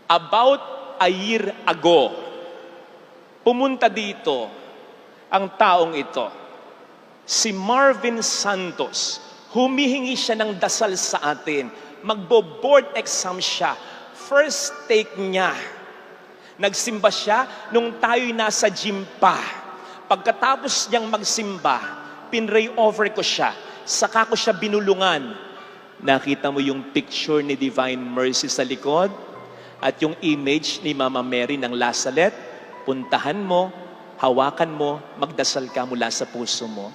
About a year ago, pumunta dito ang taong ito, si Marvin Santos. Humihingi siya ng dasal sa atin. Magbo-board exam siya. First take niya. Nagsimba siya nung tayo'y nasa gym pa. Pagkatapos niyang magsimba, pinray over ko siya. Saka ko siya binulungan. Nakita mo yung picture ni Divine Mercy sa likod? At yung image ni Mama Mary ng Lazaret? Puntahan mo, hawakan mo, magdasal ka mula sa puso mo.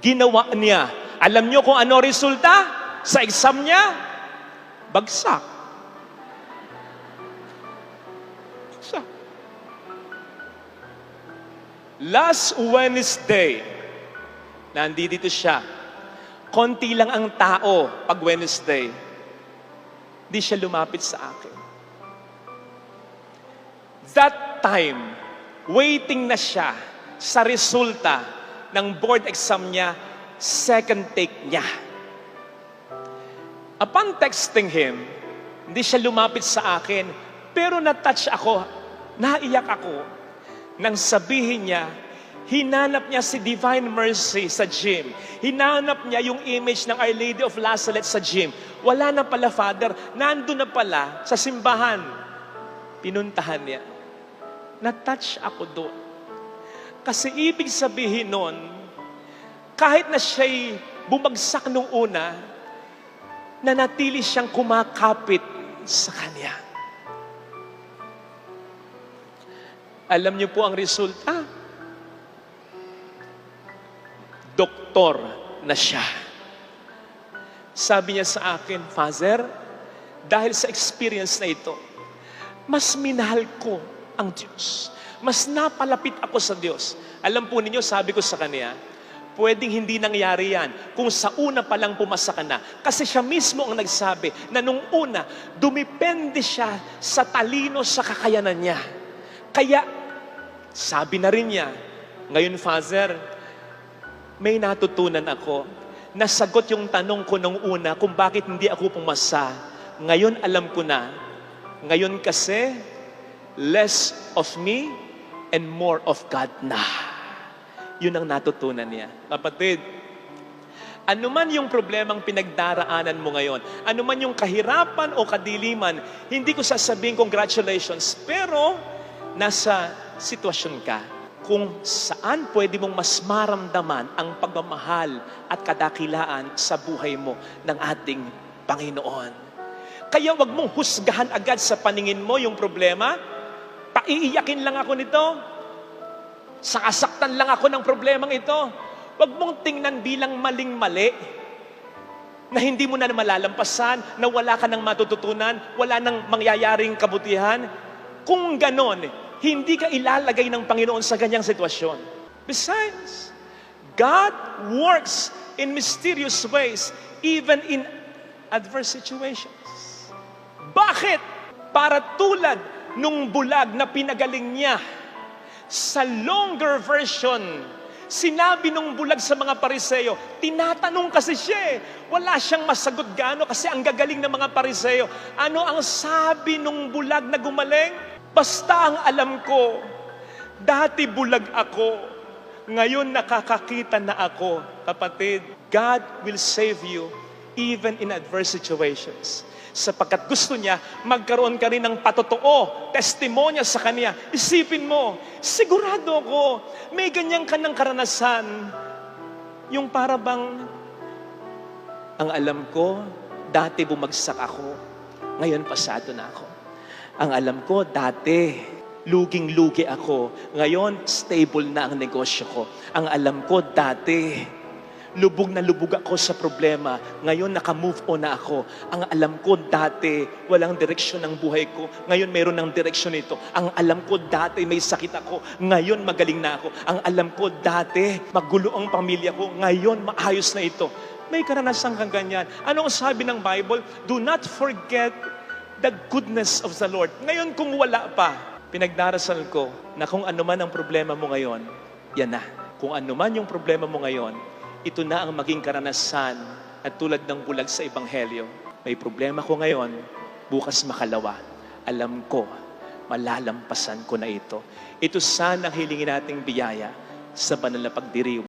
Ginawa niya. Alam niyo kung ano resulta? Sa exam niya? Bagsak. Bagsak. Last Wednesday, nandito siya. Konti lang ang tao pag Wednesday. Di siya lumapit sa akin. That time, waiting na siya sa resulta ng board exam niya, second take niya. Upon texting him, hindi siya lumapit sa akin, pero na-touch ako, naiyak ako, nang sabihin niya, hinanap niya si Divine Mercy sa gym. Hinanap niya yung image ng Our Lady of Lazaret sa gym. Wala na pala, Father. Nandun na pala sa simbahan. Pinuntahan niya. Na-touch ako doon. Kasi ibig sabihin nun, kahit na siya'y bumagsak nung una, nanatili siyang kumakapit sa Kanya. Alam niyo po ang resulta? Doktor na siya. Sabi niya sa akin, Father, dahil sa experience na ito, mas minahal ko ang Diyos. Mas napalapit ako sa Diyos. Alam po ninyo, sabi ko sa Kanya, pwedeng hindi nangyari yan kung sa una pa lang pumasa ka na. Kasi siya mismo ang nagsabi na nung una, dumipende siya sa talino, sa kakayanan niya. Kaya, sabi na rin niya, ngayon, Father, may natutunan ako. Nasagot yung tanong ko nung una kung bakit hindi ako pumasa. Ngayon, alam ko na. Ngayon kasi, less of me and more of God na. Yun ang natutunan niya. Kapatid, ano man yung problemang pinagdaraanan mo ngayon, ano man yung kahirapan o kadiliman, hindi ko sasabihin congratulations, pero nasa sitwasyon ka kung saan pwede mong mas maramdaman ang pagmamahal at kadakilaan sa buhay mo ng ating Panginoon. Kaya wag mong husgahan agad sa paningin mo yung problema. Paiiyakin lang ako nito. Sakasaktan lang ako ng problemang ito. Wag mong tingnan bilang maling-mali na hindi mo na malalampasan, na wala ka nang matututunan, wala nang mangyayaring kabutihan. Kung ganon, hindi ka ilalagay ng Panginoon sa ganyang sitwasyon. Besides, God works in mysterious ways even in adverse situations. Bakit? Para tulad nung bulag na pinagaling niya. Sa longer version, sinabi nung bulag sa mga Pariseo, tinatanong kasi siya wala siyang masagot gaano kasi ang gagaling ng mga Pariseo. Ano ang sabi nung bulag na gumaling? Basta ang alam ko, dati bulag ako, ngayon nakakakita na ako. Kapatid, God will save you even in adverse situations. Sapagkat gusto niya, magkaroon ka rin ng patotoo, testimonya sa Kanya. Isipin mo, sigurado ako, may ganyan ka ng karanasan. Yung para bang, ang alam ko, dati bumagsak ako, ngayon pasado na ako. Ang alam ko, dati, luging-lugi ako, ngayon stable na ang negosyo ko. Ang alam ko, dati, lubog na lubog ako sa problema. Ngayon, naka-move on na ako. Ang alam ko dati, walang direksyon ng buhay ko. Ngayon, mayroon ng direksyon ito. Ang alam ko dati, may sakit ako. Ngayon, magaling na ako. Ang alam ko dati, magulo ang pamilya ko. Ngayon, maayos na ito. May karanasan kang ganyan. Ano ang sabi ng Bible? Do not forget the goodness of the Lord. Ngayon, kung wala pa, pinagdarasal ko na kung ano man ang problema mo ngayon, yan na. Kung ano man yung problema mo ngayon, ito na ang maging karanasan at tulad ng bulag sa Ebanghelyo. May problema ko ngayon, bukas makalawa. alam ko, malalampasan ko na ito. Ito sana ang hilingin nating biyaya sa banal na pagdiriwang